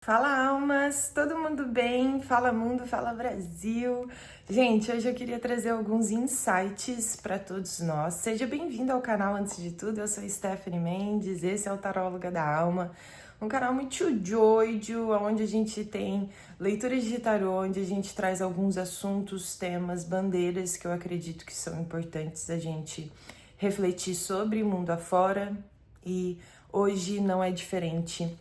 Fala almas, todo mundo bem? Fala mundo, fala Brasil. Gente, hoje eu queria trazer alguns insights para todos nós. Seja bem-vindo ao canal antes de tudo. Eu sou Stephanie Mendes, esse é o Taróloga da Alma, um canal muito doido, onde a gente tem leituras de tarô, onde a gente traz alguns assuntos, temas, bandeiras que eu acredito que são importantes a gente refletir sobre o mundo afora, e hoje não é diferente.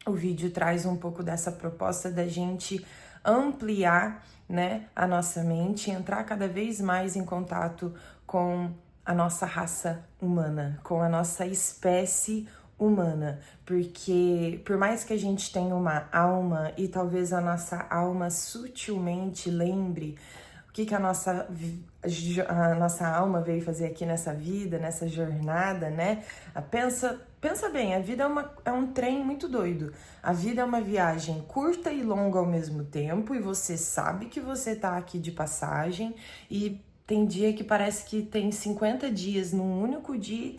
O vídeo traz um pouco dessa proposta da gente ampliar, né, a nossa mente, entrar cada vez mais em contato com a nossa raça humana, com a nossa espécie humana, porque por mais que a gente tenha uma alma e talvez a nossa alma sutilmente lembre o que a nossa alma veio fazer aqui nessa vida, nessa jornada, né? Pensa bem, a vida é um trem muito doido. A vida é uma viagem curta e longa ao mesmo tempo, e você sabe que você tá aqui de passagem, e tem dia que parece que tem 50 dias num único dia, e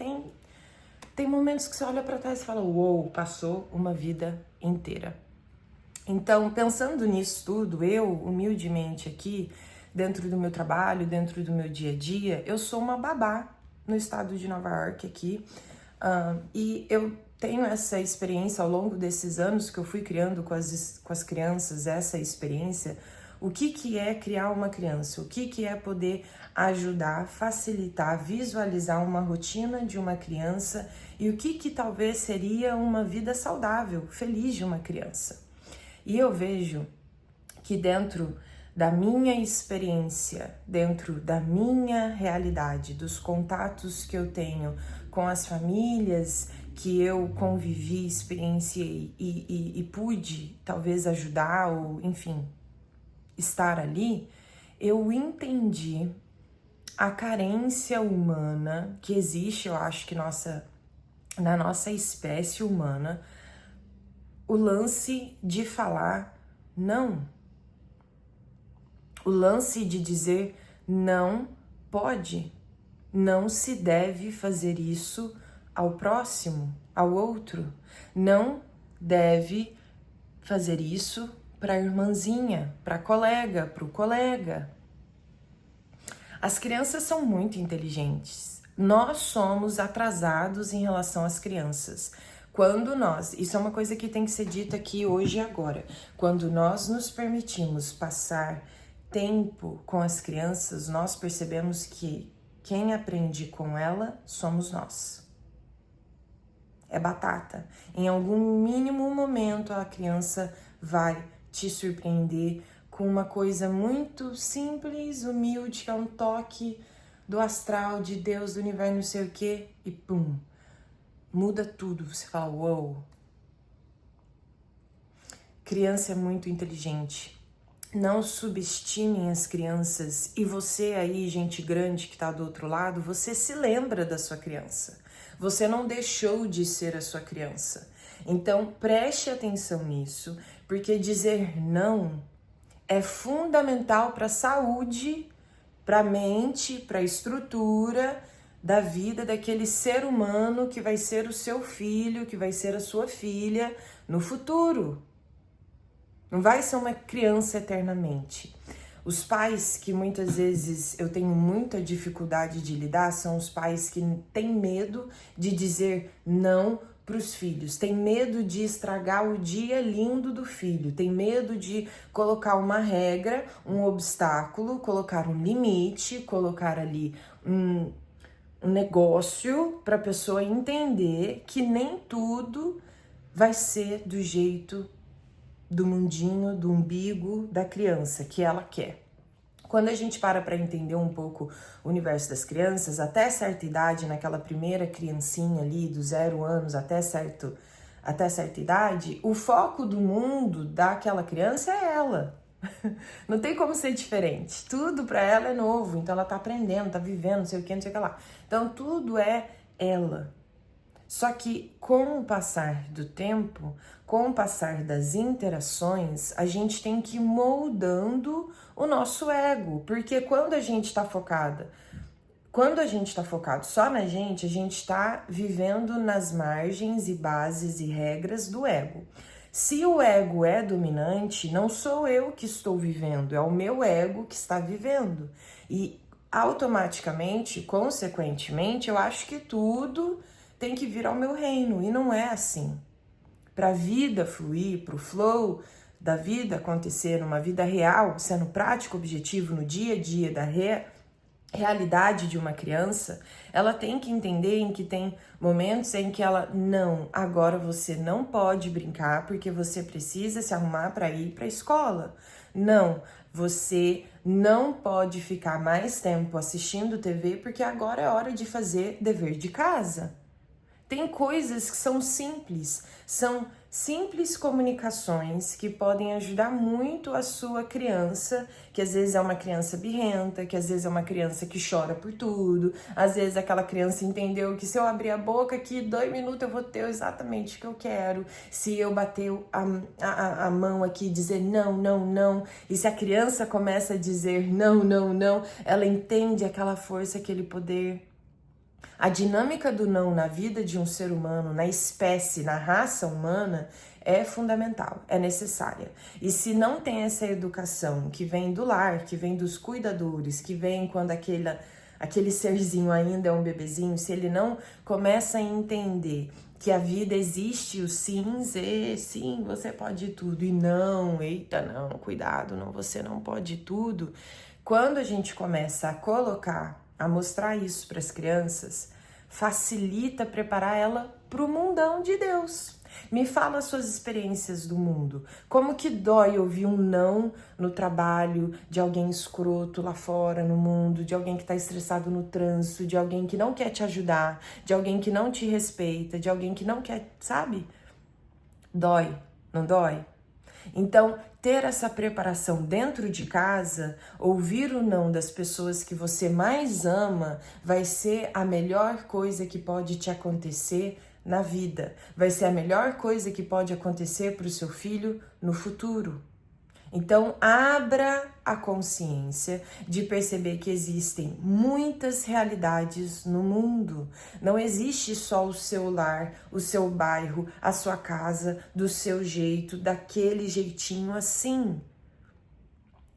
tem momentos que você olha para trás e fala, uou, passou uma vida inteira. Então, pensando nisso tudo, eu, humildemente aqui, dentro do meu trabalho, dentro do meu dia a dia, eu sou uma babá no estado de Nova York aqui, e eu tenho essa experiência ao longo desses anos que eu fui criando com as crianças, essa experiência. O que é criar uma criança? O que é poder ajudar, facilitar, visualizar uma rotina de uma criança, e o que talvez seria uma vida saudável, feliz de uma criança. E eu vejo que dentro da minha experiência, dentro da minha realidade, dos contatos que eu tenho com as famílias que eu convivi, experienciei e pude talvez ajudar ou, enfim, estar ali, eu entendi a carência humana que existe, eu acho que na nossa espécie humana, o lance de falar não. O lance de dizer não pode, não se deve fazer isso ao próximo, ao outro. Não deve fazer isso para a irmãzinha, para a colega, para o colega. As crianças são muito inteligentes. Nós somos atrasados em relação às crianças. Isso é uma coisa que tem que ser dita aqui hoje e agora. Quando nós nos permitimos passar tempo com as crianças, nós percebemos que quem aprende com ela somos nós. É batata. Em algum mínimo momento a criança vai te surpreender com uma coisa muito simples, humilde, que é um toque do astral, de Deus, do universo, não sei o quê, e pum, muda tudo. Você fala, uou. Criança é muito inteligente. Não subestimem as crianças, e você aí, gente grande que tá do outro lado, você se lembra da sua criança. Você não deixou de ser a sua criança. Então, preste atenção nisso, porque dizer não é fundamental para a saúde, para a mente, para a estrutura da vida daquele ser humano que vai ser o seu filho, que vai ser a sua filha no futuro. Não vai ser uma criança eternamente. Os pais que muitas vezes eu tenho muita dificuldade de lidar são os pais que têm medo de dizer não para os filhos, tem medo de estragar o dia lindo do filho, tem medo de colocar uma regra, um obstáculo, colocar um limite, colocar ali um negócio para a pessoa entender que nem tudo vai ser do jeito do mundinho, do umbigo da criança que ela quer. Quando a gente para entender um pouco o universo das crianças, até certa idade, naquela primeira criancinha ali, dos 0 anos até certa idade, o foco do mundo daquela criança é ela. Não tem como ser diferente. Tudo para ela é novo, então ela tá aprendendo, tá vivendo, não sei o que, não sei o que lá. Então tudo é ela. Só que com o passar do tempo, com o passar das interações, a gente tem que ir moldando o nosso ego, porque quando a gente está focado só na gente está vivendo nas margens e bases e regras do ego. Se o ego é dominante, não sou eu que estou vivendo, é o meu ego que está vivendo. E automaticamente, consequentemente, eu acho que tudo tem que vir ao meu reino, e não é assim. Para a vida fluir, para o flow da vida acontecer numa vida real, sendo prático, objetivo no dia a dia da realidade de uma criança, ela tem que entender em que tem momentos em que ela, não, agora você não pode brincar porque você precisa se arrumar para ir para a escola. Não, você não pode ficar mais tempo assistindo TV porque agora é hora de fazer dever de casa. Tem coisas que são simples comunicações que podem ajudar muito a sua criança, que às vezes é uma criança birrenta, que às vezes é uma criança que chora por tudo, às vezes aquela criança entendeu que se eu abrir a boca aqui 2 minutos eu vou ter exatamente o que eu quero, se eu bater a mão aqui e dizer não, não, não, e se a criança começa a dizer não, não, não, ela entende aquela força, aquele poder. A dinâmica do não na vida de um ser humano, na espécie, na raça humana, é fundamental, é necessária. E se não tem essa educação que vem do lar, que vem dos cuidadores, que vem quando aquele serzinho ainda é um bebezinho, se ele não começa a entender que a vida existe os sims, e sim, você pode tudo, e não, eita, não, cuidado, não, você não pode tudo. Quando a gente começa a mostrar isso para as crianças, facilita preparar ela para o mundão de Deus. Me fala as suas experiências do mundo. Como que dói ouvir um não no trabalho, de alguém escroto lá fora no mundo, de alguém que está estressado no trânsito, de alguém que não quer te ajudar, de alguém que não te respeita, de alguém que não quer, sabe? Dói, não dói? Então, ter essa preparação dentro de casa, ouvir o não das pessoas que você mais ama, vai ser a melhor coisa que pode te acontecer na vida. Vai ser a melhor coisa que pode acontecer para o seu filho no futuro. Então, abra a consciência de perceber que existem muitas realidades no mundo. Não existe só o seu lar, o seu bairro, a sua casa, do seu jeito, daquele jeitinho assim.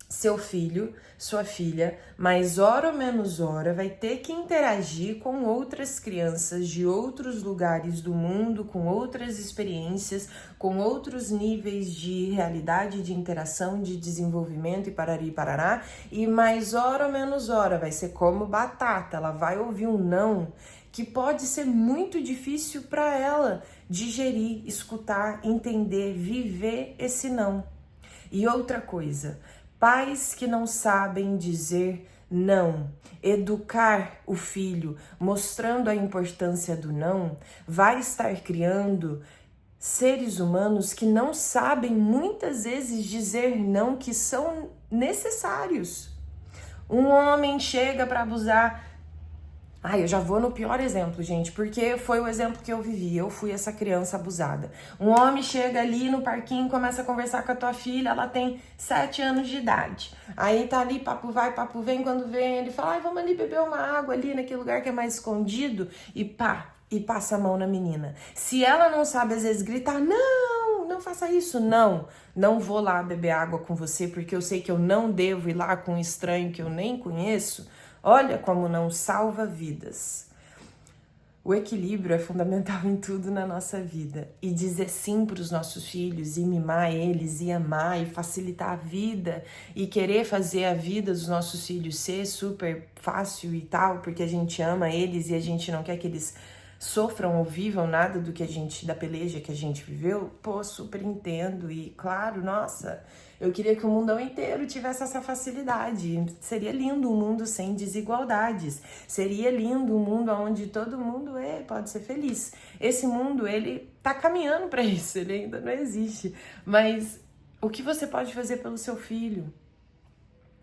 Seu filho, sua filha, mais hora ou menos hora, vai ter que interagir com outras crianças de outros lugares do mundo, com outras experiências, com outros níveis de realidade, de interação, de desenvolvimento e parari parará, e mais hora ou menos hora vai ser como batata, ela vai ouvir um não que pode ser muito difícil para ela digerir, escutar, entender, viver esse não. E outra coisa, pais que não sabem dizer não, educar o filho, mostrando a importância do não, vai estar criando seres humanos que não sabem muitas vezes dizer não, que são necessários. Um homem chega para abusar. Eu já vou no pior exemplo, gente, porque foi o exemplo que eu vivi. Eu fui essa criança abusada. Um homem chega ali no parquinho, começa a conversar com a tua filha, ela tem 7 anos de idade. Aí tá ali, papo vai, papo vem, quando vem, ele fala, vamos ali beber uma água ali naquele lugar que é mais escondido, e passa a mão na menina. Se ela não sabe, às vezes, gritar, não faça isso, não vou lá beber água com você, porque eu sei que eu não devo ir lá com um estranho que eu nem conheço. Olha como não salva vidas. O equilíbrio é fundamental em tudo na nossa vida. E dizer sim para os nossos filhos, e mimar eles, e amar, e facilitar a vida, e querer fazer a vida dos nossos filhos ser super fácil e tal, porque a gente ama eles e a gente não quer que eles sofram ou vivam nada da peleja que a gente viveu, super entendo. E claro, nossa, eu queria que o mundão inteiro tivesse essa facilidade. Seria lindo um mundo sem desigualdades. Seria lindo um mundo onde todo mundo pode ser feliz. Esse mundo, ele tá caminhando para isso, ele ainda não existe. Mas o que você pode fazer pelo seu filho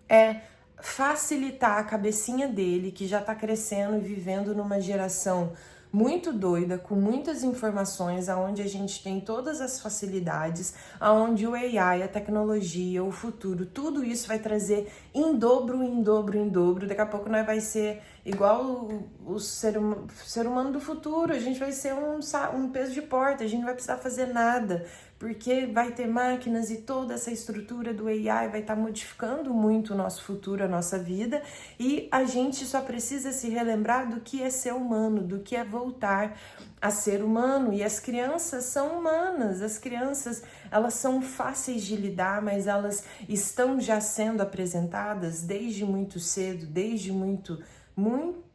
é facilitar a cabecinha dele, que já tá crescendo e vivendo numa geração muito doida, com muitas informações, aonde a gente tem todas as facilidades, aonde o AI, a tecnologia, o futuro, tudo isso vai trazer em dobro, em dobro, em dobro. Daqui a pouco nós vai ser igual o ser humano do futuro, a gente vai ser um peso de porta, a gente não vai precisar fazer nada, porque vai ter máquinas e toda essa estrutura do AI vai estar modificando muito o nosso futuro, a nossa vida, e a gente só precisa se relembrar do que é ser humano, do que é voltar a ser humano. E as crianças são humanas, as crianças, elas são fáceis de lidar, mas elas estão já sendo apresentadas desde muito cedo, desde muito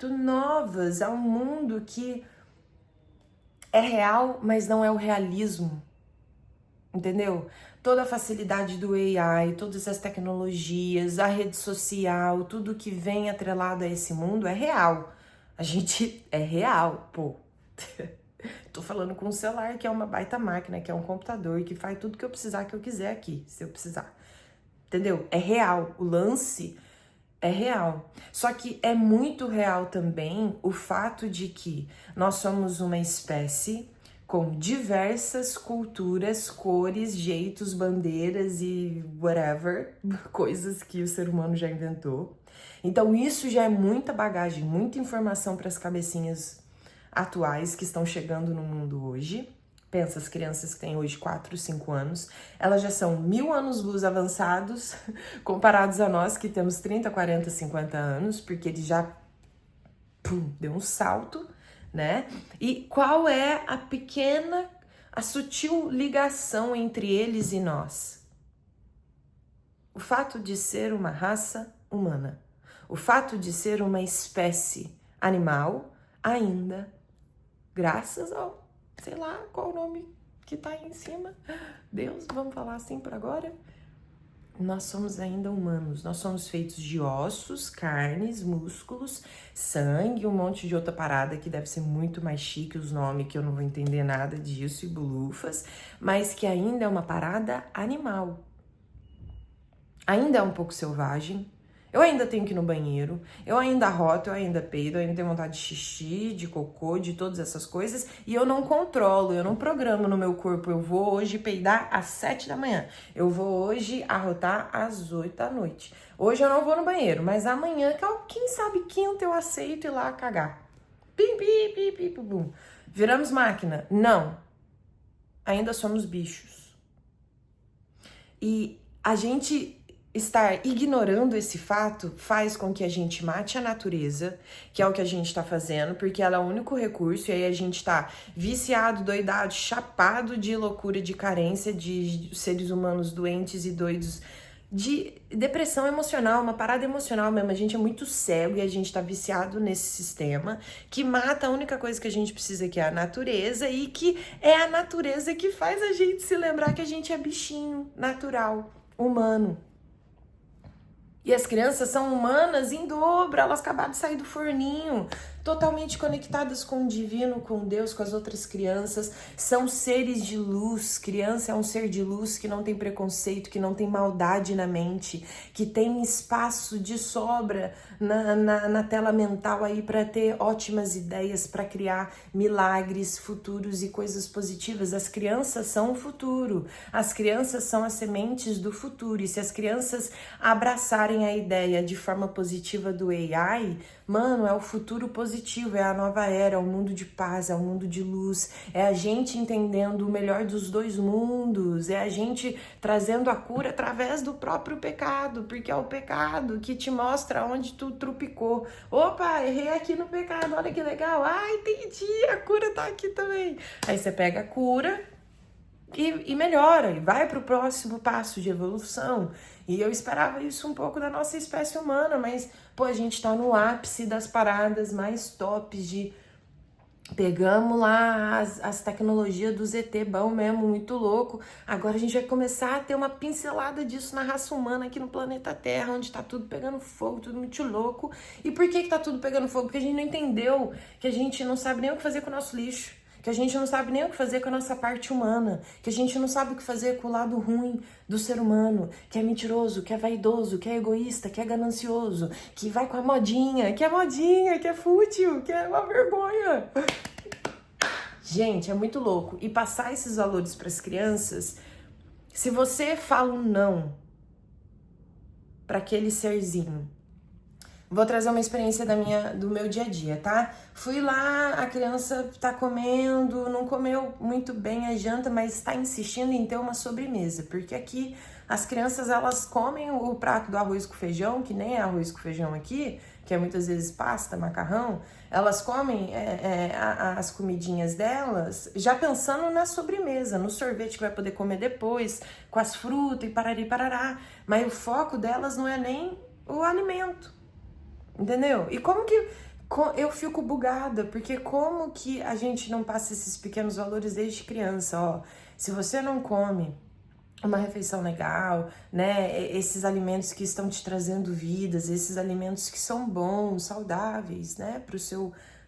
novas a um mundo que é real, mas não é o realismo, entendeu? Toda a facilidade do AI, todas as tecnologias, a rede social, tudo que vem atrelado a esse mundo é real. A gente é real, pô. Tô falando com um celular que é uma baita máquina, que é um computador, que faz tudo que eu precisar, que eu quiser aqui, se eu precisar. Entendeu? É real. O lance é real. Só que é muito real também o fato de que nós somos uma espécie com diversas culturas, cores, jeitos, bandeiras e whatever, coisas que o ser humano já inventou. Então isso já é muita bagagem, muita informação para as cabecinhas atuais que estão chegando no mundo hoje. Pensa, as crianças que têm hoje 4, 5 anos, elas já são 1000 anos-luz avançados comparados a nós que temos 30, 40, 50 anos, porque ele já deu um salto, né? E qual é a sutil ligação entre eles e nós? O fato de ser uma raça humana, o fato de ser uma espécie animal, ainda, graças ao sei lá qual o nome que tá aí em cima. Deus, vamos falar assim por agora? Nós somos ainda humanos. Nós somos feitos de ossos, carnes, músculos, sangue, um monte de outra parada que deve ser muito mais chique os nomes, que eu não vou entender nada disso, e bulufas, mas que ainda é uma parada animal. Ainda é um pouco selvagem. Eu ainda tenho que ir no banheiro, eu ainda arroto, eu ainda peido, eu ainda tenho vontade de xixi, de cocô, de todas essas coisas, e eu não controlo, eu não programo no meu corpo. Eu vou hoje peidar às 7 da manhã, eu vou hoje arrotar às 8 da noite. Hoje eu não vou no banheiro, mas amanhã, quem sabe quinta, eu aceito ir lá cagar. Pim, pim, pim, pim, pim, pum. Viramos máquina? Não. Ainda somos bichos. E a gente estar ignorando esse fato faz com que a gente mate a natureza, que é o que a gente está fazendo, porque ela é o único recurso, e aí a gente tá viciado, doidado, chapado de loucura, de carência, de seres humanos doentes e doidos, de depressão emocional, uma parada emocional mesmo. A gente é muito cego e a gente tá viciado nesse sistema que mata a única coisa que a gente precisa, que é a natureza, e que é a natureza que faz a gente se lembrar que a gente é bichinho natural, humano. E as crianças são humanas em dobro, elas acabaram de sair do forninho, totalmente conectadas com o divino, com Deus, com as outras crianças. São seres de luz. Criança é um ser de luz que não tem preconceito, que não tem maldade na mente, que tem espaço de sobra na tela mental aí para ter ótimas ideias, para criar milagres futuros e coisas positivas. As crianças são o futuro, as crianças são as sementes do futuro, e se as crianças abraçarem a ideia de forma positiva do AI, mano, é o futuro positivo, é a nova era, é o mundo de paz, é o mundo de luz, é a gente entendendo o melhor dos dois mundos, é a gente trazendo a cura através do próprio pecado, porque é o pecado que te mostra onde tu trupicou. Opa, errei aqui no pecado, olha que legal, entendi, a cura tá aqui também. Aí você pega a cura e melhora, e vai pro próximo passo de evolução. E eu esperava isso um pouco da nossa espécie humana, mas, pô, a gente tá no ápice das paradas mais tops de... Pegamos lá as tecnologias do ZT, bom mesmo, muito louco. Agora a gente vai começar a ter uma pincelada disso na raça humana aqui no planeta Terra, onde tá tudo pegando fogo, tudo muito louco. E por que tá tudo pegando fogo? Porque a gente não entendeu que a gente não sabe nem o que fazer com o nosso lixo, que a gente não sabe nem o que fazer com a nossa parte humana, que a gente não sabe o que fazer com o lado ruim do ser humano, que é mentiroso, que é vaidoso, que é egoísta, que é ganancioso, que vai com a modinha, que é fútil, que é uma vergonha. Gente, é muito louco. E passar esses valores para as crianças, se você fala um não para aquele serzinho, Vou trazer uma experiência do meu dia a dia, tá? Fui lá, a criança tá comendo, não comeu muito bem a janta, mas tá insistindo em ter uma sobremesa, porque aqui as crianças, elas comem o prato do arroz com feijão, que nem é arroz com feijão aqui, que é muitas vezes pasta, macarrão, elas comem as comidinhas delas já pensando na sobremesa, no sorvete que vai poder comer depois, com as frutas e parari parará, mas o foco delas não é nem o alimento. Entendeu? E como que eu fico bugada, porque como que a gente não passa esses pequenos valores desde criança, ó? Se você não come uma refeição legal, né? Esses alimentos que estão te trazendo vidas, esses alimentos que são bons, saudáveis, né?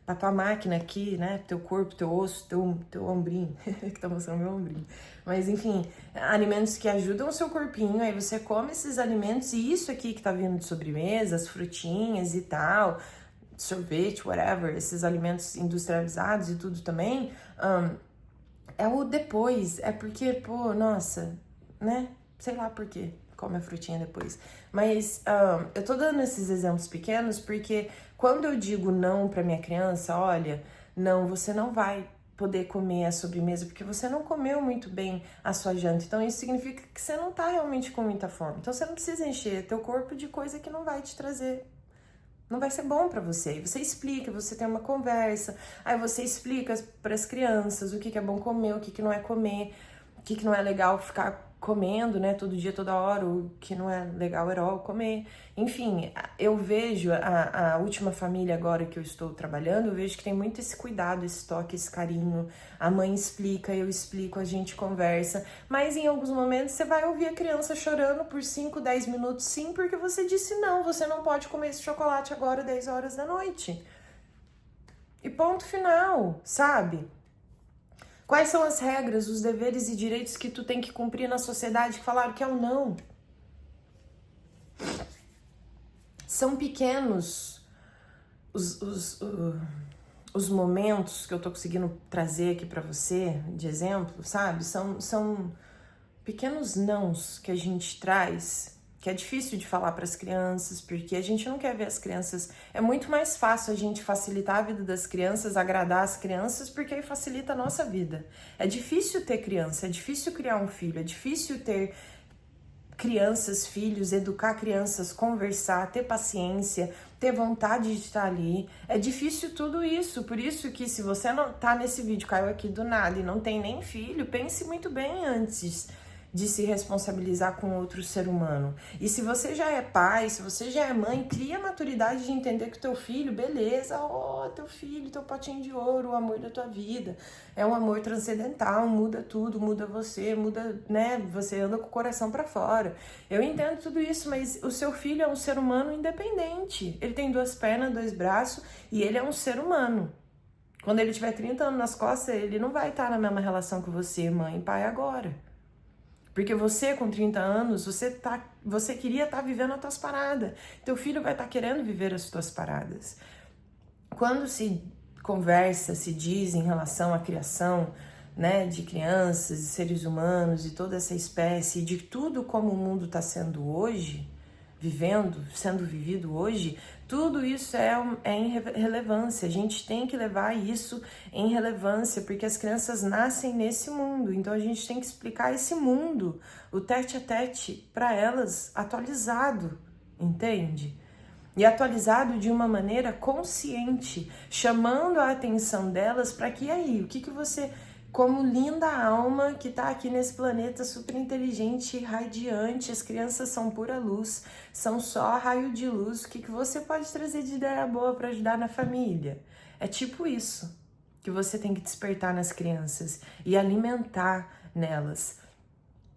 Pra tua máquina aqui, né? Teu corpo, teu osso, teu ombrinho, que tá mostrando meu ombrinho. Mas enfim, alimentos que ajudam o seu corpinho, aí você come esses alimentos e isso aqui que tá vindo de sobremesa, as frutinhas e tal, sorvete, whatever, esses alimentos industrializados e tudo também, é o depois, é porque, pô, nossa, né? Sei lá por quê, come a frutinha depois. Mas eu tô dando esses exemplos pequenos porque quando eu digo não pra minha criança, olha, não, você não vai poder comer a sobremesa porque você não comeu muito bem a sua janta. Então isso significa que você não tá realmente com muita fome. Então você não precisa encher teu corpo de coisa que não vai te trazer, não vai ser bom pra você. E você explica, você tem uma conversa, aí você explica para as crianças o que é bom comer, o que não é comer, o que não é legal ficar comendo, né, todo dia, toda hora, o que não é legal era comer. Enfim, eu vejo a última família agora que eu estou trabalhando, eu vejo que tem muito esse cuidado, esse toque, esse carinho. A mãe explica, eu explico, a gente conversa, mas em alguns momentos você vai ouvir a criança chorando por 5, 10 minutos, sim, porque você disse não, você não pode comer esse chocolate agora 10 horas da noite. E ponto final, sabe? Quais são as regras, os deveres e direitos que tu tem que cumprir na sociedade que falaram que é o não? São pequenos os momentos que eu tô conseguindo trazer aqui pra você, de exemplo, sabe? São pequenos nãos que a gente traz, que é difícil de falar para as crianças, porque a gente não quer ver as crianças. É muito mais fácil a gente facilitar a vida das crianças, agradar as crianças, porque aí facilita a nossa vida. É difícil ter criança, é difícil criar um filho, é difícil ter crianças, filhos, educar crianças, conversar, ter paciência, ter vontade de estar ali. É difícil tudo isso, por isso que se você não tá nesse vídeo, caiu aqui do nada e não tem nem filho, pense muito bem antes de se responsabilizar com outro ser humano. E se você já é pai, se você já é mãe, cria a maturidade de entender que o teu filho, beleza, teu filho, teu potinho de ouro, o amor da tua vida, é um amor transcendental, muda tudo, muda você, muda, né, você anda com o coração pra fora. Eu entendo tudo isso, mas o seu filho é um ser humano independente. Ele tem 2 pernas, 2 braços e ele é um ser humano. Quando ele tiver 30 anos nas costas, ele não vai estar na mesma relação que você, mãe e pai, agora. Porque você, com 30 anos, você queria estar vivendo as tuas paradas. Teu filho vai estar querendo viver as tuas paradas. Quando se conversa, se diz em relação à criação, né, de crianças, de seres humanos, de toda essa espécie, de tudo como o mundo está sendo hoje, sendo vivido hoje, tudo isso é em relevância. A gente tem que levar isso em relevância, porque as crianças nascem nesse mundo. Então a gente tem que explicar esse mundo, o tete a tete, para elas, atualizado, entende? E atualizado de uma maneira consciente, chamando a atenção delas para que aí, o que você, como linda alma que tá aqui nesse planeta super inteligente e radiante, as crianças são pura luz, são só raio de luz, o que você pode trazer de ideia boa para ajudar na família? É tipo isso que você tem que despertar nas crianças e alimentar nelas.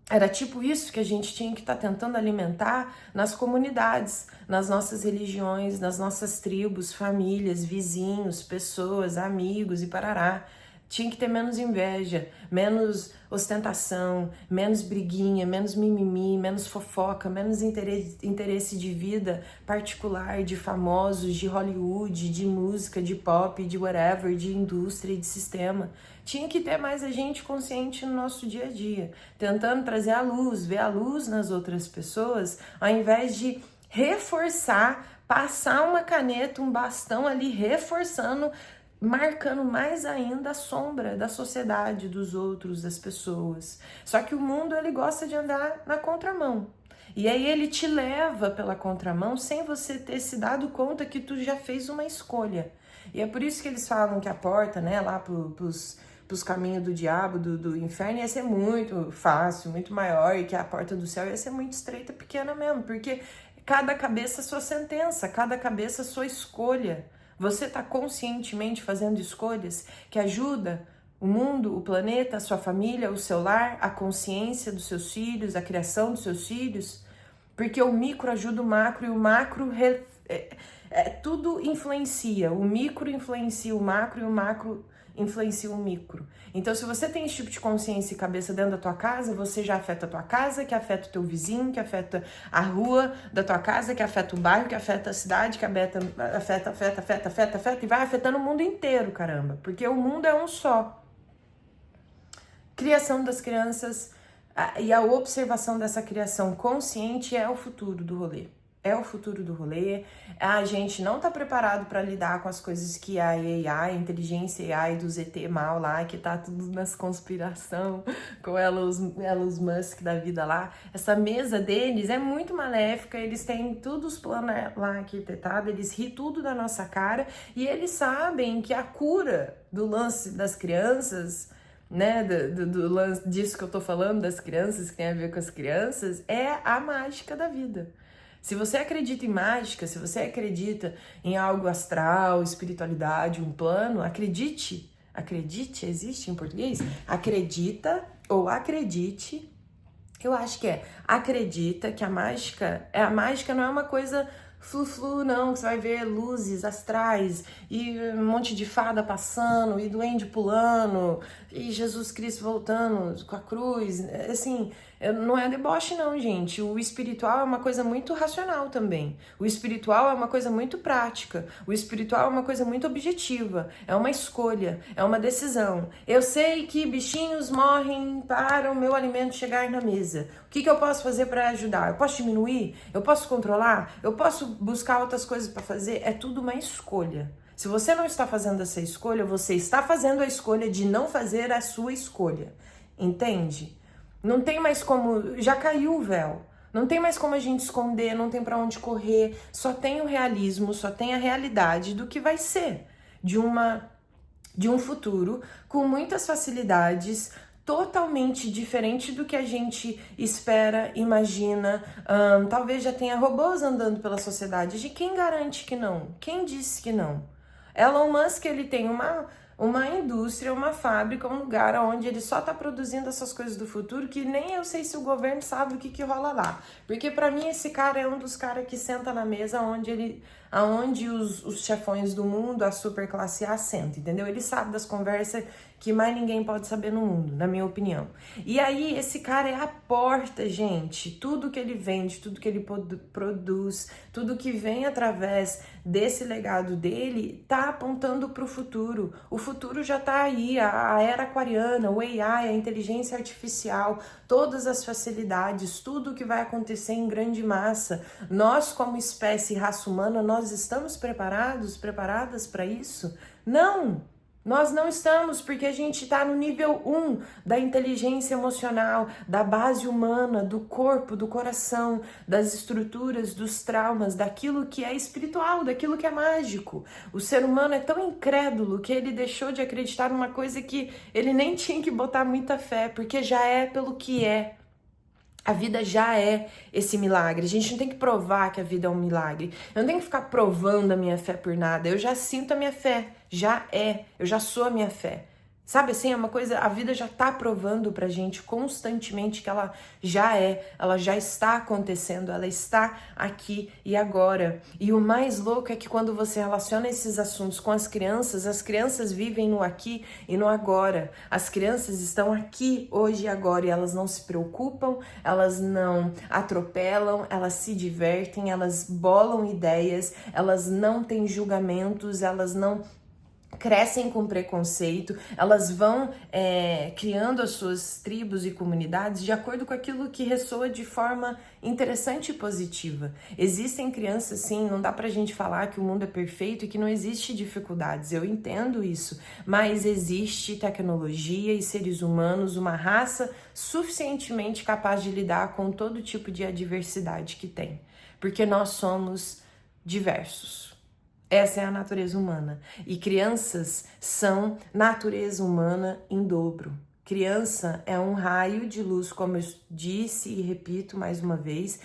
Era tipo isso que a gente tinha que estar tentando alimentar nas comunidades, nas nossas religiões, nas nossas tribos, famílias, vizinhos, pessoas, amigos e parará. Tinha que ter menos inveja, menos ostentação, menos briguinha, menos mimimi, menos fofoca, menos interesse de vida particular, de famosos, de Hollywood, de música, de pop, de whatever, de indústria e de sistema. Tinha que ter mais a gente consciente no nosso dia a dia, tentando trazer a luz, ver a luz nas outras pessoas, ao invés de reforçar, passar uma caneta, um bastão ali, reforçando, marcando mais ainda a sombra da sociedade, dos outros, das pessoas. Só que o mundo, ele gosta de andar na contramão. E aí ele te leva pela contramão sem você ter se dado conta que tu já fez uma escolha. E é por isso que eles falam que a porta, né, lá pros caminhos do diabo, do inferno, ia ser muito fácil, muito maior, e que a porta do céu ia ser muito estreita, pequena mesmo, porque cada cabeça é sua sentença, cada cabeça é sua escolha. Você está conscientemente fazendo escolhas que ajudam o mundo, o planeta, a sua família, o seu lar, a consciência dos seus filhos, a criação dos seus filhos? Porque o micro ajuda o macro e o macro tudo influencia. O micro influencia o macro e o macro influencia o micro. Então, se você tem esse tipo de consciência e cabeça dentro da tua casa, você já afeta a tua casa, que afeta o teu vizinho, que afeta a rua da tua casa, que afeta o bairro, que afeta a cidade, que afeta e vai afetando o mundo inteiro, caramba. Porque o mundo é um só. Criação das crianças e a observação dessa criação consciente é o futuro do rolê. É o futuro do rolê. A gente não tá preparado para lidar com as coisas que a AI, a inteligência AI do ZT mal lá, que tá tudo nas conspiração, com Elon Musk da vida lá. Essa mesa deles é muito maléfica, eles têm todos os planos lá arquitetados, eles ri tudo da nossa cara e eles sabem que a cura do lance das crianças, né, do lance disso que eu tô falando, das crianças, que tem a ver com as crianças, é a mágica da vida. Se você acredita em mágica, se você acredita em algo astral, espiritualidade, um plano, acredite, existe em português? Acredita ou acredite, eu acho que acredita que a mágica não é uma coisa flu-flu, não, que você vai ver luzes astrais e um monte de fada passando e duende pulando e Jesus Cristo voltando com a cruz, assim, não é deboche não, gente. O espiritual é uma coisa muito racional também. O espiritual é uma coisa muito prática. O espiritual é uma coisa muito objetiva. É uma escolha, é uma decisão. Eu sei que bichinhos morrem para o meu alimento chegar na mesa. O que eu posso fazer para ajudar? Eu posso diminuir? Eu posso controlar? Eu posso buscar outras coisas para fazer? É tudo uma escolha. Se você não está fazendo essa escolha, você está fazendo a escolha de não fazer a sua escolha. Entende? Não tem mais como, já caiu o véu, não tem mais como a gente esconder, não tem pra onde correr, só tem o realismo, só tem a realidade do que vai ser, de um futuro com muitas facilidades, totalmente diferente do que a gente espera, imagina, talvez já tenha robôs andando pela sociedade, de quem garante que não? Quem disse que não? Elon Musk, ele tem uma indústria, uma fábrica, um lugar onde ele só tá produzindo essas coisas do futuro que nem eu sei se o governo sabe o que rola lá. Porque pra mim esse cara é um dos caras que senta na mesa aonde os chefões do mundo, a super classe A, senta, entendeu? Ele sabe das conversas que mais ninguém pode saber no mundo, na minha opinião. E aí esse cara é a porta, gente. Tudo que ele vende, tudo que ele produz, tudo que vem através desse legado dele tá apontando pro futuro. O futuro já tá aí, a era aquariana, o AI, a inteligência artificial, todas as facilidades, tudo que vai acontecer em grande massa. Nós, como espécie, raça humana, nós estamos preparadas para isso? Não! Nós não estamos, porque a gente está no nível 1 da inteligência emocional, da base humana, do corpo, do coração, das estruturas, dos traumas, daquilo que é espiritual, daquilo que é mágico. O ser humano é tão incrédulo que ele deixou de acreditar numa coisa que ele nem tinha que botar muita fé, porque já é pelo que é. A vida já é esse milagre. A gente não tem que provar que a vida é um milagre. Eu não tenho que ficar provando a minha fé por nada. Eu já sinto a minha fé. Já é. Eu já sou a minha fé. Sabe assim, é uma coisa, a vida já tá provando pra gente constantemente que ela já ela já está acontecendo, ela está aqui e agora. E o mais louco é que quando você relaciona esses assuntos com as crianças vivem no aqui e no agora. As crianças estão aqui hoje e agora e elas não se preocupam, elas não atropelam, elas se divertem, elas bolam ideias, elas não têm julgamentos, elas não crescem com preconceito, elas vão criando as suas tribos e comunidades de acordo com aquilo que ressoa de forma interessante e positiva. Existem crianças, sim, não dá pra gente falar que o mundo é perfeito e que não existe dificuldades, eu entendo isso, mas existe tecnologia e seres humanos, uma raça suficientemente capaz de lidar com todo tipo de adversidade que tem, porque nós somos diversos. Essa é a natureza humana. E crianças são natureza humana em dobro. Criança é um raio de luz, como eu disse e repito mais uma vez,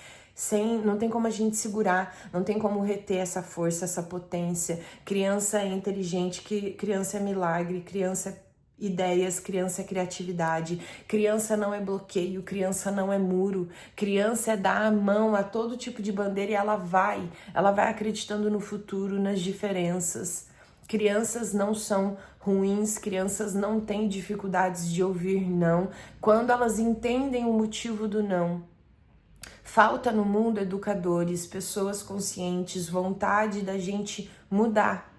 não tem como a gente segurar, não tem como reter essa força, essa potência. Criança é inteligente, criança é milagre, criança é ideias, criança é criatividade, criança não é bloqueio, criança não é muro, criança é dar a mão a todo tipo de bandeira e ela vai acreditando no futuro, nas diferenças. Crianças não são ruins, crianças não têm dificuldades de ouvir não, quando elas entendem o motivo do não. Falta no mundo educadores, pessoas conscientes, vontade da gente mudar.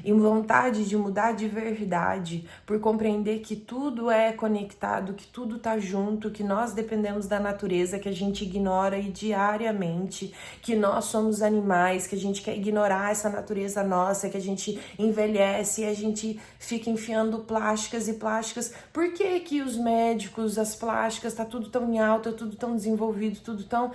E vontade de mudar de verdade, por compreender que tudo é conectado, que tudo tá junto, que nós dependemos da natureza, que a gente ignora diariamente, que nós somos animais, que a gente quer ignorar essa natureza nossa, que a gente envelhece e a gente fica enfiando plásticas e plásticas. Por que que os médicos, as plásticas, tá tudo tão em alta, tudo tão desenvolvido, tudo tão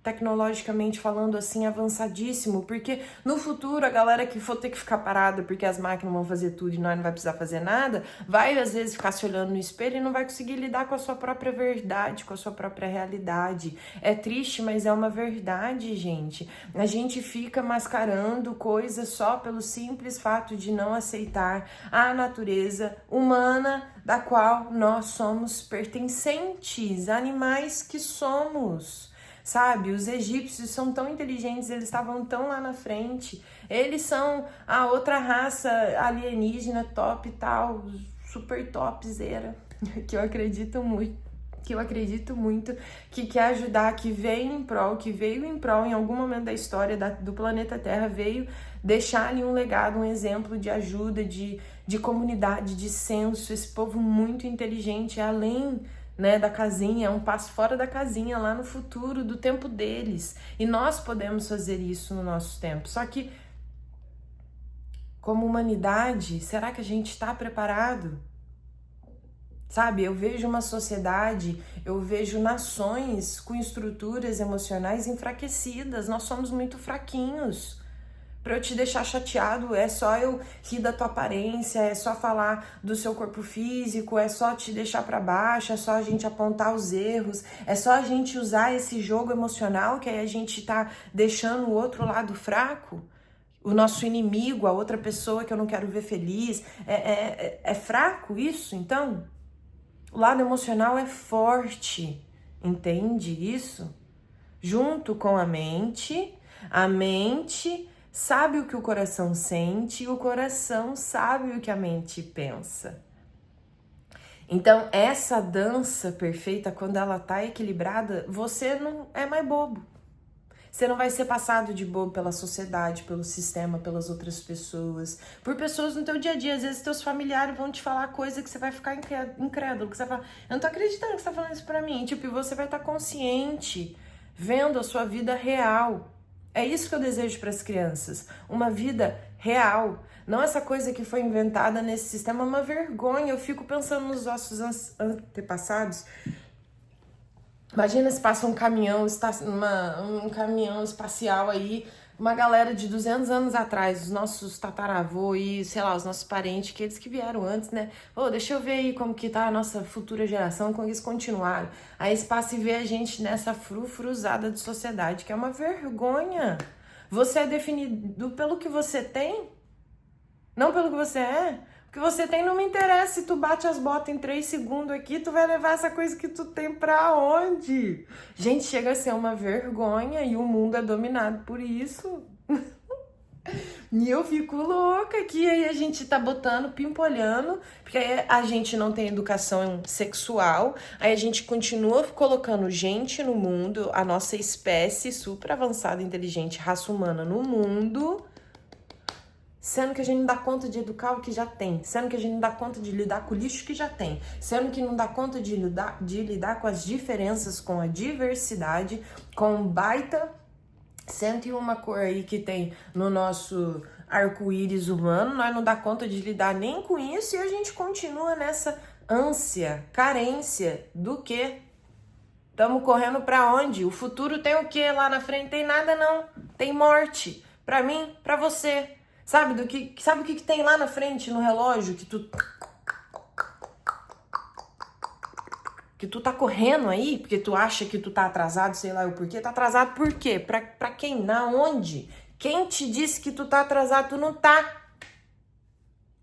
tecnologicamente falando assim, avançadíssimo, porque no futuro a galera que for ter que ficar parada porque as máquinas vão fazer tudo e nós não vai precisar fazer nada, vai às vezes ficar se olhando no espelho e não vai conseguir lidar com a sua própria verdade, com a sua própria realidade. É triste, mas é uma verdade, gente. A gente fica mascarando coisas só pelo simples fato de não aceitar a natureza humana da qual nós somos pertencentes, animais que somos. Sabe, os egípcios são tão inteligentes, eles estavam tão lá na frente, eles são a outra raça alienígena top e tal, super topzera, que eu acredito muito, que quer ajudar, que veio em prol em algum momento da história do planeta Terra, veio deixar ali um legado, um exemplo de ajuda, de comunidade, de senso, esse povo muito inteligente, além da casinha, é um passo fora da casinha, lá no futuro, do tempo deles. E nós podemos fazer isso no nosso tempo. Só que, como humanidade, será que a gente está preparado? Sabe, eu vejo uma sociedade, eu vejo nações com estruturas emocionais enfraquecidas. Nós somos muito fraquinhos. Pra eu te deixar chateado, é só eu rir da tua aparência, é só falar do seu corpo físico, é só te deixar pra baixo, é só a gente apontar os erros, é só a gente usar esse jogo emocional que aí a gente tá deixando o outro lado fraco, o nosso inimigo, a outra pessoa que eu não quero ver feliz. É fraco isso, então? O lado emocional é forte, entende isso? Junto com a mente sabe o que o coração sente e o coração sabe o que a mente pensa. Então, essa dança perfeita, quando ela tá equilibrada, você não é mais bobo. Você não vai ser passado de bobo pela sociedade, pelo sistema, pelas outras pessoas, por pessoas no teu dia a dia. Às vezes teus familiares vão te falar coisa que você vai ficar incrédulo, que você vai falar, eu não tô acreditando que você tá falando isso pra mim. Tipo, e você vai estar consciente, vendo a sua vida real. É isso que eu desejo para as crianças, uma vida real, não essa coisa que foi inventada nesse sistema, uma vergonha. Eu fico pensando nos nossos antepassados. Imagina se passa um caminhão espacial aí, uma galera de 200 anos atrás, os nossos tataravô e, sei lá, os nossos parentes, aqueles que vieram antes, né? Deixa eu ver aí como que tá a nossa futura geração, como eles continuaram. Aí eles passam e vê a gente nessa frufruzada de sociedade, que é uma vergonha. Você é definido pelo que você tem, não pelo que você é. O que você tem não me interessa. Se tu bate as botas em 3 segundos aqui, tu vai levar essa coisa que tu tem pra onde? Gente, chega a ser uma vergonha e o mundo é dominado por isso. E eu fico louca que aí a gente tá botando, pimpolhando, porque aí a gente não tem educação sexual, aí a gente continua colocando gente no mundo, a nossa espécie super avançada, inteligente, raça humana no mundo, sendo que a gente não dá conta de educar o que já tem, sendo que a gente não dá conta de lidar com o lixo que já tem, sendo que não dá conta de lidar com as diferenças, com a diversidade, com o baita 101 cor aí que tem no nosso arco-íris humano, nós não dá conta de lidar nem com isso e a gente continua nessa ânsia, carência do quê? Estamos correndo para onde? O futuro tem o quê lá na frente? Tem nada não, tem morte, para mim, para você. Sabe o que tem lá na frente no relógio que tu tá correndo aí, porque tu acha que tu tá atrasado, sei lá o porquê. Tá atrasado por quê? Pra quem? Na onde? Quem te disse que tu tá atrasado? Tu não tá.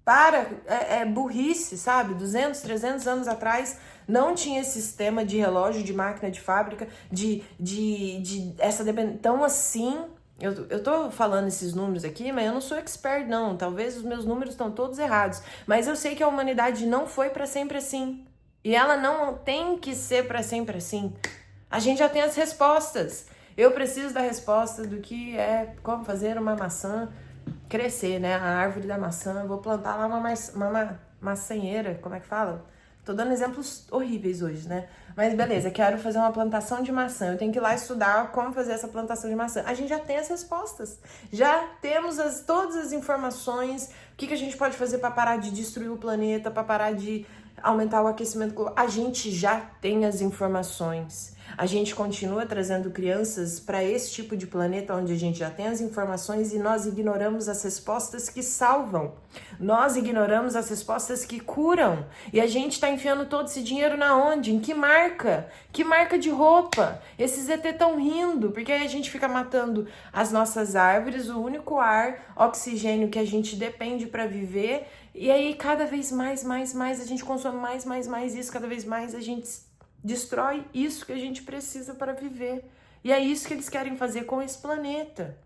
Para, é burrice, sabe? 200, 300 anos atrás não tinha esse sistema de relógio, de máquina de fábrica, de essa dependência. Então, assim, eu tô falando esses números aqui, mas eu não sou expert, não. Talvez os meus números estão todos errados. Mas eu sei que a humanidade não foi pra sempre assim. E ela não tem que ser pra sempre assim. A gente já tem as respostas. Eu preciso da resposta do que é como fazer uma maçã crescer, né? A árvore da maçã. Eu vou plantar lá uma maçanheira, como é que fala? Tô dando exemplos horríveis hoje, né? Mas beleza, quero fazer uma plantação de maçã. Eu tenho que ir lá estudar como fazer essa plantação de maçã. A gente já tem as respostas. Já temos todas as informações. O que a gente pode fazer para parar de destruir o planeta, para parar de aumentar o aquecimento global? A gente já tem as informações. A gente continua trazendo crianças para esse tipo de planeta onde a gente já tem as informações e nós ignoramos as respostas que salvam. Nós ignoramos as respostas que curam. E a gente está enfiando todo esse dinheiro na onde? Em que marca? Que marca de roupa? Esses ET estão rindo, porque aí a gente fica matando as nossas árvores, o único ar, oxigênio que a gente depende para viver. E aí cada vez mais a gente consome mais isso, cada vez mais a gente destrói isso que a gente precisa para viver. E é isso que eles querem fazer com esse planeta.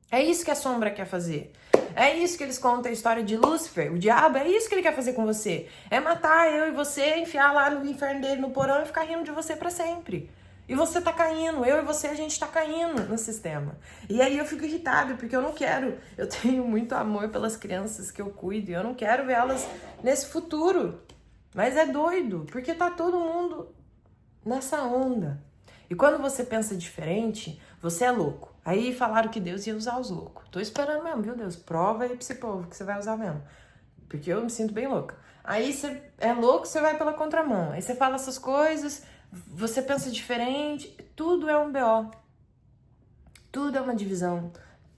É isso que a sombra quer fazer. É isso que eles contam a história de Lúcifer, o diabo, é isso que ele quer fazer com você. É matar eu e você, enfiar lá no inferno dele, no porão e ficar rindo de você para sempre. E você tá caindo, eu e você, a gente tá caindo no sistema. E aí eu fico irritada, porque eu não quero, eu tenho muito amor pelas crianças que eu cuido, e eu não quero ver elas nesse futuro. Mas é doido, porque tá todo mundo nessa onda. E quando você pensa diferente, você é louco. Aí falaram que Deus ia usar os loucos. Tô esperando mesmo, viu, Deus? Prova aí pra esse povo que você vai usar mesmo. Porque eu me sinto bem louca. Aí você é louco, você vai pela contramão. Aí você fala essas coisas, você pensa diferente. Tudo é um BO. Tudo é uma divisão.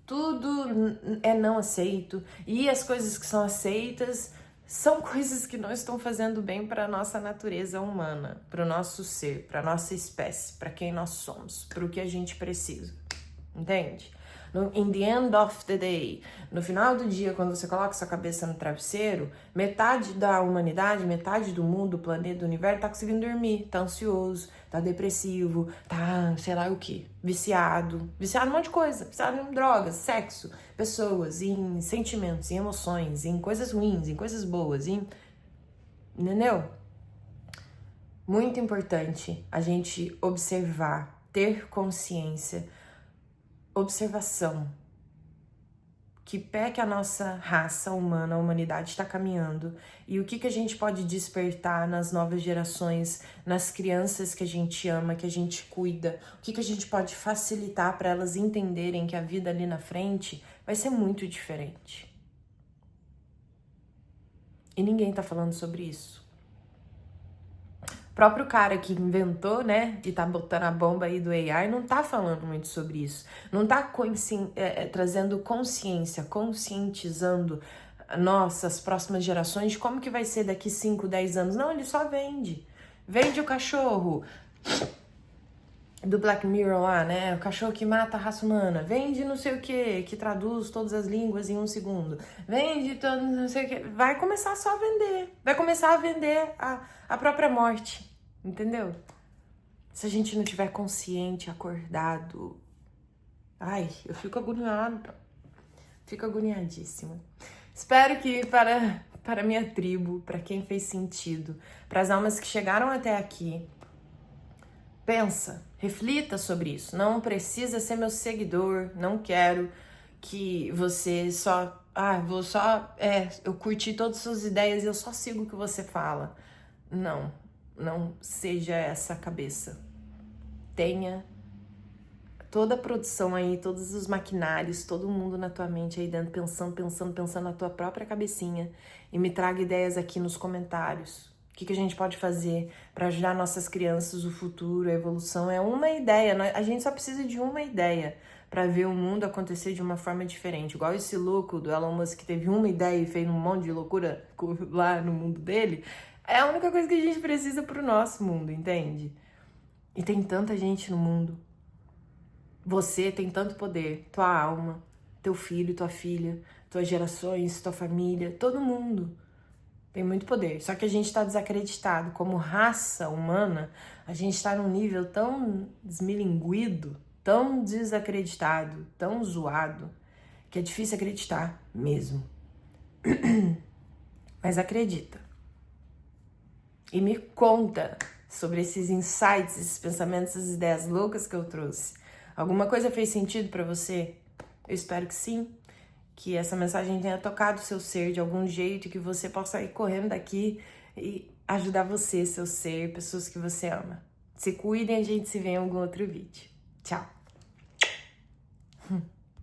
Tudo é não aceito. E as coisas que são aceitas são coisas que não estão fazendo bem para a nossa natureza humana, para o nosso ser, para a nossa espécie, para quem nós somos, para o que a gente precisa. Entende? In the end of the day, no final do dia, quando você coloca sua cabeça no travesseiro, metade da humanidade, metade do mundo, do planeta, do universo, tá conseguindo dormir, tá ansioso, tá depressivo, tá sei lá o que, viciado em um monte de coisa, viciado em drogas, sexo, pessoas, em sentimentos, em emoções, em coisas ruins, em coisas boas, entendeu? Muito importante a gente observar, ter consciência, observação, que pé que a nossa raça humana, a humanidade está caminhando e o que a gente pode despertar nas novas gerações, nas crianças que a gente ama, que a gente cuida, o que a gente pode facilitar para elas entenderem que a vida ali na frente vai ser muito diferente. E ninguém tá falando sobre isso. O próprio cara que inventou, né, e tá botando a bomba aí do AI, não tá falando muito sobre isso. Não tá trazendo consciência, conscientizando nossas próximas gerações de como que vai ser daqui 5, 10 anos. Não, ele só vende. Vende o cachorro do Black Mirror lá, né, o cachorro que mata a raça humana. Vende não sei o que traduz todas as línguas em 1 segundo. Vende todo não sei o que. Vai começar só a vender. Vai começar a vender a própria morte. Entendeu? Se a gente não tiver consciente, acordado. Ai, eu fico agoniada. Fico agoniadíssima. Espero que para minha tribo, para quem fez sentido, para as almas que chegaram até aqui, pensa, reflita sobre isso. Não precisa ser meu seguidor, não quero que você só vou só, eu curti todas as suas ideias e eu só sigo o que você fala. Não, não seja essa cabeça. Tenha toda a produção aí, todos os maquinários, todo mundo na tua mente aí dentro, pensando na tua própria cabecinha. E me traga ideias aqui nos comentários. O que a gente pode fazer para ajudar nossas crianças, o futuro, a evolução? É uma ideia, a gente só precisa de uma ideia para ver o mundo acontecer de uma forma diferente. Igual esse louco do Elon Musk que teve uma ideia e fez um monte de loucura lá no mundo dele. É a única coisa que a gente precisa pro nosso mundo, entende? E tem tanta gente no mundo. Você tem tanto poder, tua alma, teu filho, tua filha, tuas gerações, tua família, todo mundo tem muito poder. Só que a gente tá desacreditado. Como raça humana, a gente tá num nível tão desmilinguido, tão desacreditado, tão zoado, que é difícil acreditar mesmo. Mas acredita. E me conta sobre esses insights, esses pensamentos, essas ideias loucas que eu trouxe. Alguma coisa fez sentido pra você? Eu espero que sim. Que essa mensagem tenha tocado o seu ser de algum jeito e que você possa ir correndo daqui e ajudar você, seu ser, pessoas que você ama. Se cuidem, a gente se vê em algum outro vídeo. Tchau!